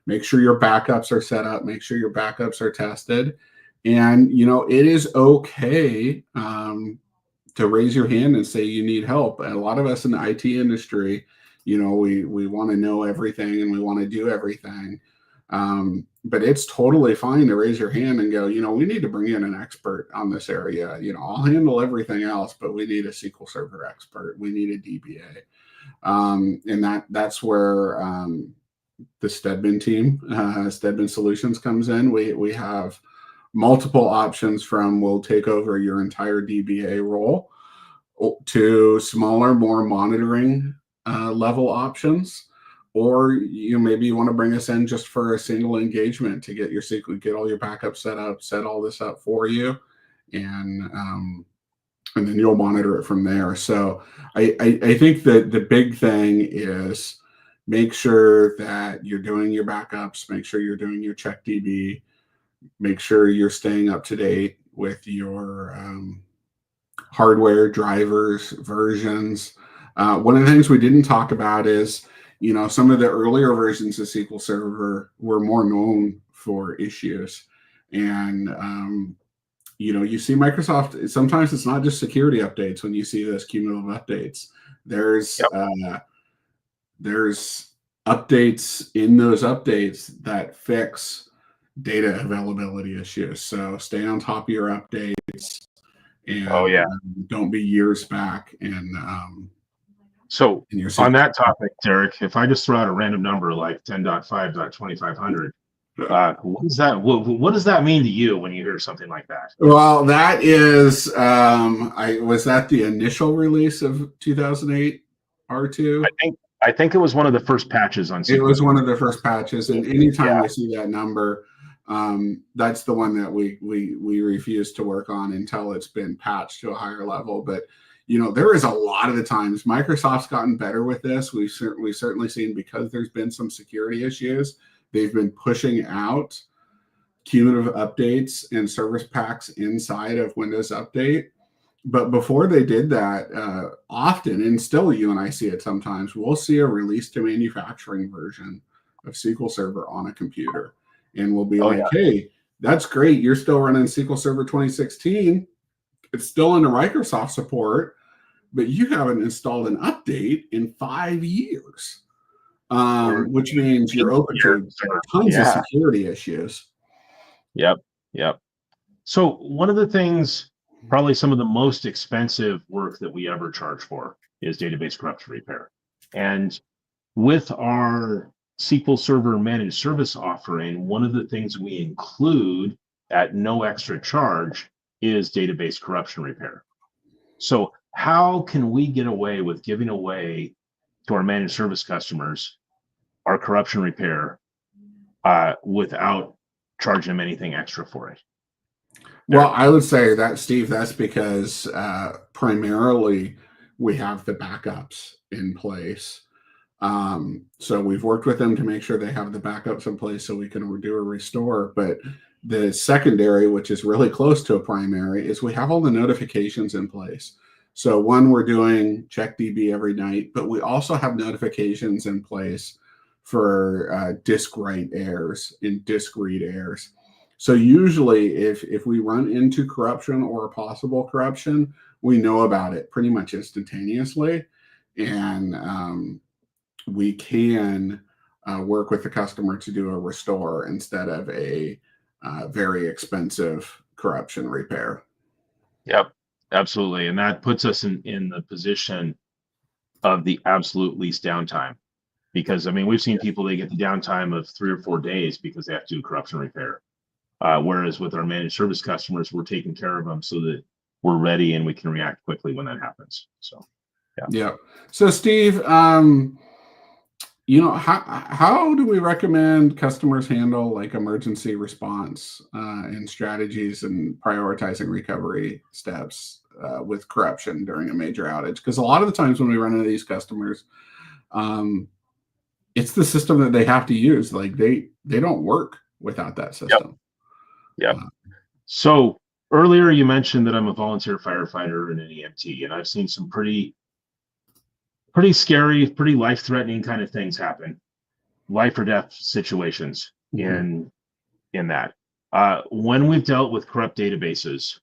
Make sure your backups are set up, make sure your backups are tested. And, it is okay to raise your hand and say you need help. And a lot of us in the IT industry, we want to know everything and we want to do everything. But it's totally fine to raise your hand and go, we need to bring in an expert on this area. I'll handle everything else, but we need a SQL Server expert. We need a DBA. And that's where the Stedman team, Stedman Solutions comes in. We have multiple options from we'll take over your entire DBA role to smaller, more monitoring level options, or maybe you want to bring us in just for a single engagement to get your SQL, get all your backups set up, set all this up for you, and then you'll monitor it from there. So I think that the big thing is make sure that you're doing your backups, make sure you're doing your CheckDB, make sure you're staying up to date with your hardware, drivers, versions. One of the things we didn't talk about is, some of the earlier versions of SQL Server were more known for issues. And, you see Microsoft, sometimes it's not just security updates when you see those cumulative updates. There's updates in those updates that fix data availability issues. So stay on top of your updates and don't be years back. And so on that topic, Derrick, if I just throw out a random number like 10.5.2500, what does that mean to you when you hear something like that? Well, that is, was that the initial release of 2008 R2? I think it was one of the first patches on SQL. It was one of the first patches, and anytime we see that number, that's the one that we refuse to work on until it's been patched to a higher level. But there is a lot of the times Microsoft's gotten better with this. We've certainly seen, because there's been some security issues, they've been pushing out cumulative updates and service packs inside of Windows Update. But before they did that, often, and still you and I see it sometimes, we'll see a release to manufacturing version of SQL Server on a computer. And we'll be hey, that's great. You're still running SQL Server 2016. It's still under Microsoft support, but you haven't installed an update in 5 years, which means you're open to tons of security issues. Yep. So one of the things, probably some of the most expensive work that we ever charge for, is database corruption repair. And with our SQL Server managed service offering, one of the things we include at no extra charge is database corruption repair. So how can we get away with giving away to our managed service customers our corruption repair without charging them anything extra for it? Well, I would say that, Steve, that's because primarily we have the backups in place. So we've worked with them to make sure they have the backups in place so we can do a restore. But the secondary, which is really close to a primary, is we have all the notifications in place. So one, we're doing check DB every night, but we also have notifications in place for disk write errors and disk read errors. So usually if we run into corruption or a possible corruption, we know about it pretty much instantaneously. And we can work with the customer to do a restore instead of a very expensive corruption repair. Yep, absolutely. And that puts us in the position of the absolute least downtime. Because, we've seen people, they get the downtime of 3 or 4 days because they have to do corruption repair. Whereas with our managed service customers, we're taking care of them so that we're ready and we can react quickly when that happens. So, yeah. So, Steve, how do we recommend customers handle like emergency response and strategies and prioritizing recovery steps with corruption during a major outage? Because a lot of the times when we run into these customers, it's the system that they have to use. Like they don't work without that system. Yep. So earlier you mentioned that I'm a volunteer firefighter and an EMT, and I've seen some pretty scary, pretty life-threatening kind of things happen, life or death situations in that. When we've dealt with corrupt databases,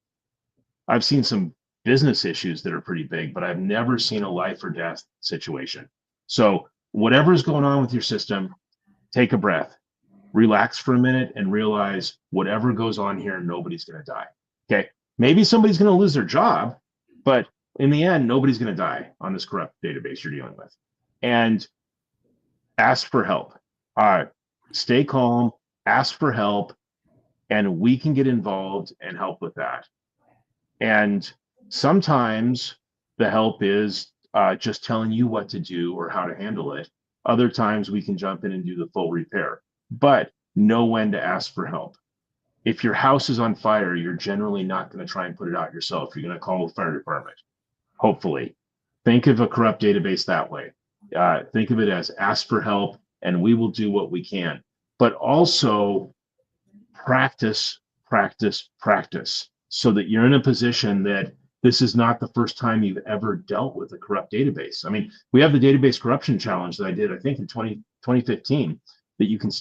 I've seen some business issues that are pretty big, but I've never seen a life or death situation. So whatever's going on with your system, take a breath, relax for a minute, and realize whatever goes on here, nobody's going to die. Okay, maybe somebody's going to lose their job, but in the end, nobody's going to die on this corrupt database you're dealing with. And ask for help. Stay calm, ask for help, and we can get involved and help with that. And sometimes the help is just telling you what to do or how to handle it. Other times we can jump in and do the full repair, but know when to ask for help. If your house is on fire, you're generally not going to try and put it out yourself. You're going to call the fire department. Hopefully, think of a corrupt database that way. Think of it as ask for help, and we will do what we can. But also practice, so that you're in a position that this is not the first time you've ever dealt with a corrupt database. I mean, we have the database corruption challenge that I did, I think in 2015, that you can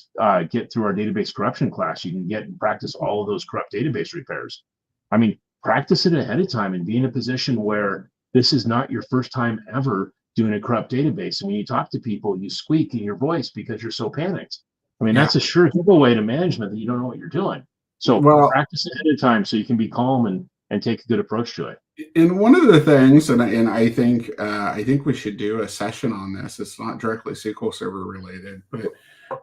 get through our database corruption class. You can get and practice all of those corrupt database repairs. I mean, practice it ahead of time and be in a position where this is not your first time ever doing a corrupt database. And when you talk to people, you squeak in your voice because you're so panicked. I mean, that's a sure giveaway to management that you don't know what you're doing. So practice it ahead of time so you can be calm and take a good approach to it. And one of the things, and I think we should do a session on this. It's not directly SQL Server related, but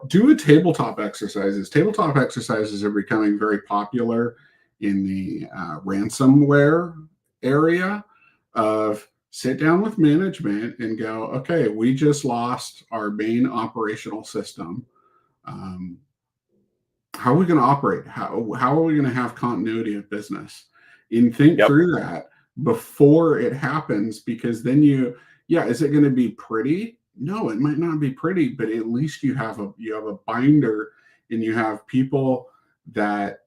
do a tabletop exercises. Tabletop exercises are becoming very popular in the ransomware area. Of sit down with management and go, okay, we just lost our main operational system. How are we going to operate? How are we going to have continuity of business? And think through that before it happens, because then is it going to be pretty? No, it might not be pretty, but at least you have a binder and you have people that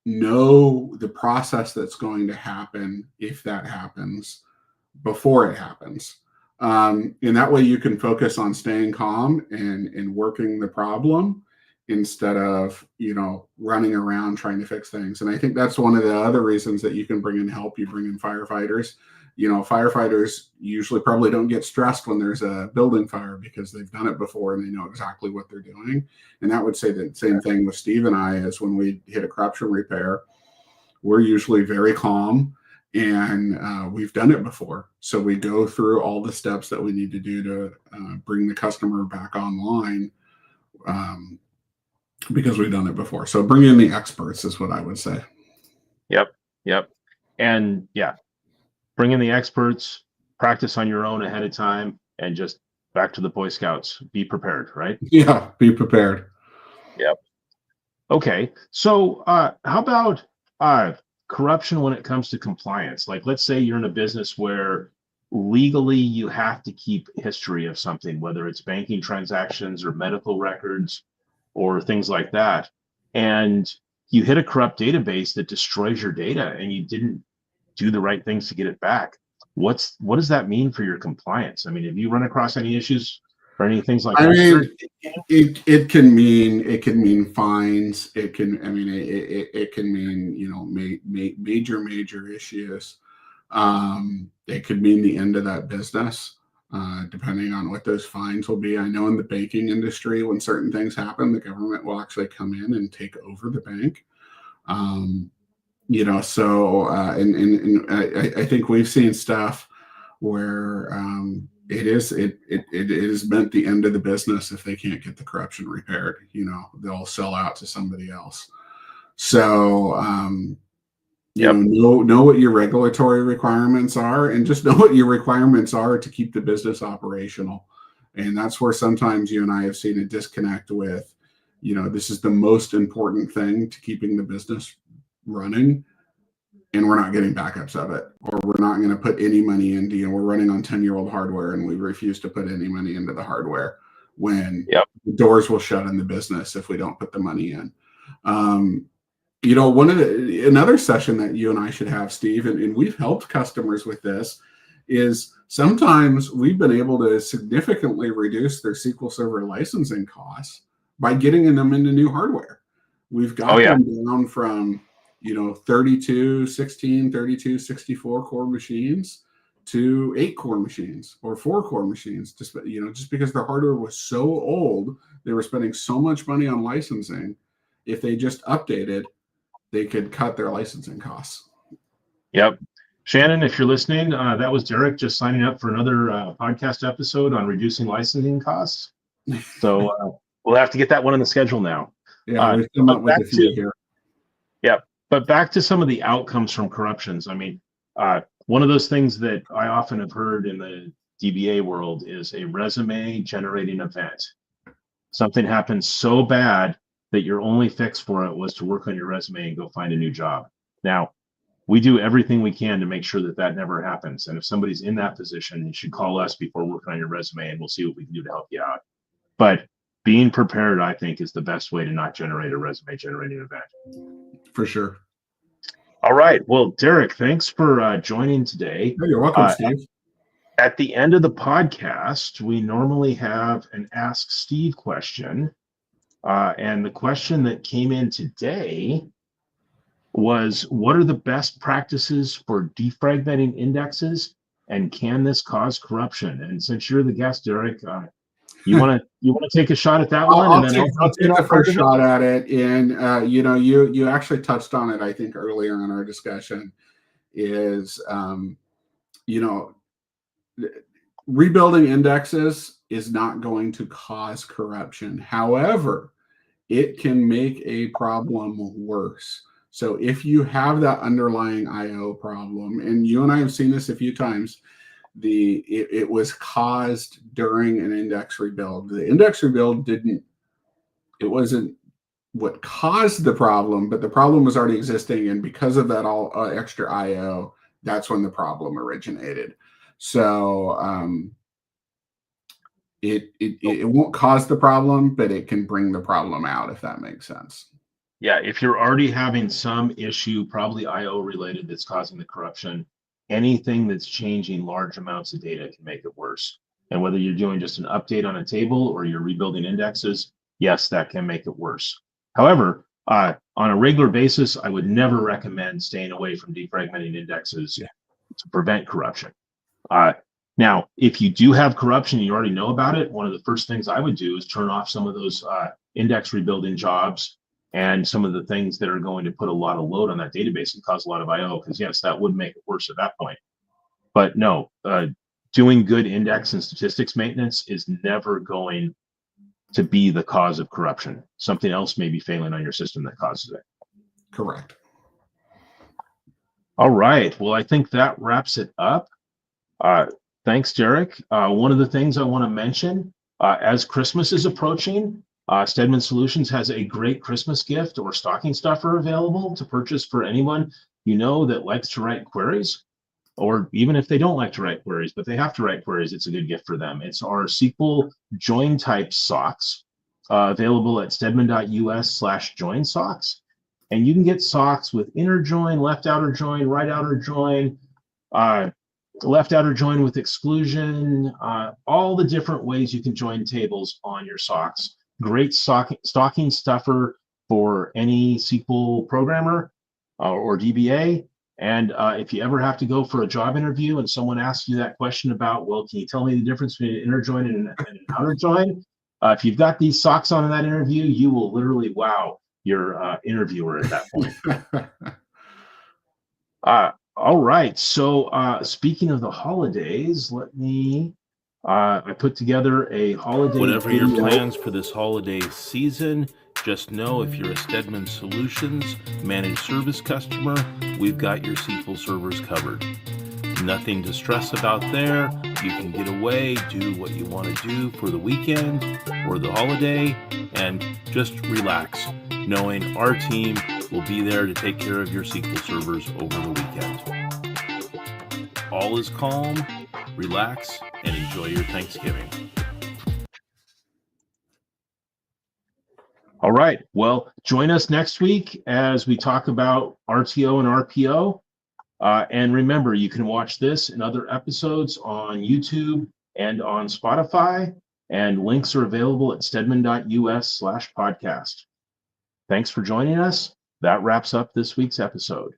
know the process that's going to happen if that happens before it happens. And that way you can focus on staying calm and working the problem instead of, running around trying to fix things. And I think that's one of the other reasons that you can bring in help. You bring in firefighters. Firefighters usually probably don't get stressed when there's a building fire because they've done it before and they know exactly what they're doing. And that would say the same thing with Steve and I, is when we hit a corruption repair, we're usually very calm and we've done it before. So we go through all the steps that we need to do to bring the customer back online because we've done it before. So bring in the experts is what I would say. Yep. And bring in the experts, practice on your own ahead of time, and just back to the Boy Scouts, be prepared, right? Yeah, be prepared. Yep. Okay. So how about corruption when it comes to compliance? Like, let's say you're in a business where legally you have to keep history of something, whether it's banking transactions or medical records or things like that. And you hit a corrupt database that destroys your data and you didn't do the right things to get it back. What does that mean for your compliance? I mean, have you run across any issues or any things like that? I mean, it can mean fines. It can mean, major issues. It could mean the end of that business, depending on what those fines will be. I know in the banking industry, when certain things happen, the government will actually come in and take over the bank. I think we've seen stuff where it is meant the end of the business if they can't get the corruption repaired. They'll sell out to somebody else. So know what your regulatory requirements are, and just know what your requirements are to keep the business operational. And that's where sometimes you and I have seen a disconnect with, this is the most important thing to keeping the business running, and we're not getting backups of it, or we're not going to put any money into, we're running on 10-year-old hardware and we refuse to put any money into the hardware when the doors will shut in the business if we don't put the money in. Another session that you and I should have, Steve, and we've helped customers with this, is sometimes we've been able to significantly reduce their SQL Server licensing costs by getting them into new hardware. We've got them down from 32, 16, 32, 64 core machines to 8 core machines or 4 core machines, just because their hardware was so old, they were spending so much money on licensing. If they just updated, they could cut their licensing costs. Yep. Shannon, if you're listening, that was Derrick just signing up for another podcast episode on reducing licensing costs. So we'll have to get that one on the schedule now. Yeah, we've come up with a few here. Yeah, but back to some of the outcomes from corruptions. I mean, one of those things that I often have heard in the DBA world is a resume generating event. Something happened so bad that your only fix for it was to work on your resume and go find a new job. Now, we do everything we can to make sure that that never happens. And if somebody's in that position, you should call us before working on your resume and we'll see what we can do to help you out. But being prepared, I think, is the best way to not generate a resume generating event. For sure. All right. Well, Derrick, thanks for joining today. Hey, you're welcome, Steve. At the end of the podcast, we normally have an Ask Steve question. And the question that came in today was, what are the best practices for defragmenting indexes, and can this cause corruption? And since you're the guest, Derrick, you want to take a shot at that one? I'll take the first shot at it. And you actually touched on it, I think, earlier in our discussion. Is rebuilding indexes is not going to cause corruption. However, it can make a problem worse. So if you have that underlying IO problem, and you and I have seen this a few times, it was caused during an index rebuild. The index rebuild wasn't what caused the problem, but the problem was already existing, and because of that all extra IO, that's when the problem originated. So it won't cause the problem, but it can bring the problem out, if that makes sense. Yeah, if you're already having some issue, probably IO related, that's causing the corruption, anything that's changing large amounts of data can make it worse. And whether you're doing just an update on a table or you're rebuilding indexes, yes, that can make it worse. However, on a regular basis, I would never recommend staying away from defragmenting indexes to prevent corruption. Now, if you do have corruption and you already know about it, one of the first things I would do is turn off some of those index rebuilding jobs and some of the things that are going to put a lot of load on that database and cause a lot of IO, because yes, that would make it worse at that point. But no, doing good index and statistics maintenance is never going to be the cause of corruption. Something else may be failing on your system that causes it. Correct. All right. Well, I think that wraps it up. Thanks, Derrick. One of the things I want to mention, as Christmas is approaching, Stedman Solutions has a great Christmas gift or stocking stuffer available to purchase for anyone that likes to write queries, or even if they don't like to write queries, but they have to write queries, it's a good gift for them. It's our SQL join type socks, available at stedman.us/join socks. And you can get socks with inner join, left outer join, right outer join, left outer join with exclusion, all the different ways you can join tables on your socks. Great stocking stuffer for any SQL programmer or DBA. And if you ever have to go for a job interview and someone asks you that question about, well, can you tell me the difference between an inner join and an outer join? If you've got these socks on in that interview, you will literally wow your interviewer at that point. All right. So speaking of the holidays, I put together a holiday. Whatever your plans for this holiday season, just know if you're a Stedman Solutions managed service customer, we've got your SQL servers covered. Nothing to stress about there. You can get away, do what you want to do for the weekend or the holiday, and just relax, knowing our team will be there to take care of your SQL servers over the weekend. All is calm, relax, and enjoy your Thanksgiving. All right. Well, join us next week as we talk about RTO and RPO. And remember, you can watch this and other episodes on YouTube and on Spotify, and links are available at stedman.us/podcast. Thanks for joining us. That wraps up this week's episode.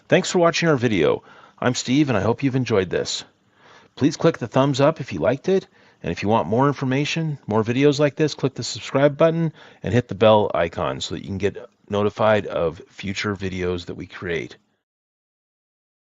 Thanks for watching our video. I'm Steve, and I hope you've enjoyed this. Please click the thumbs up if you liked it, and if you want more information, more videos like this, click the subscribe button and hit the bell icon so that you can get notified of future videos that we create.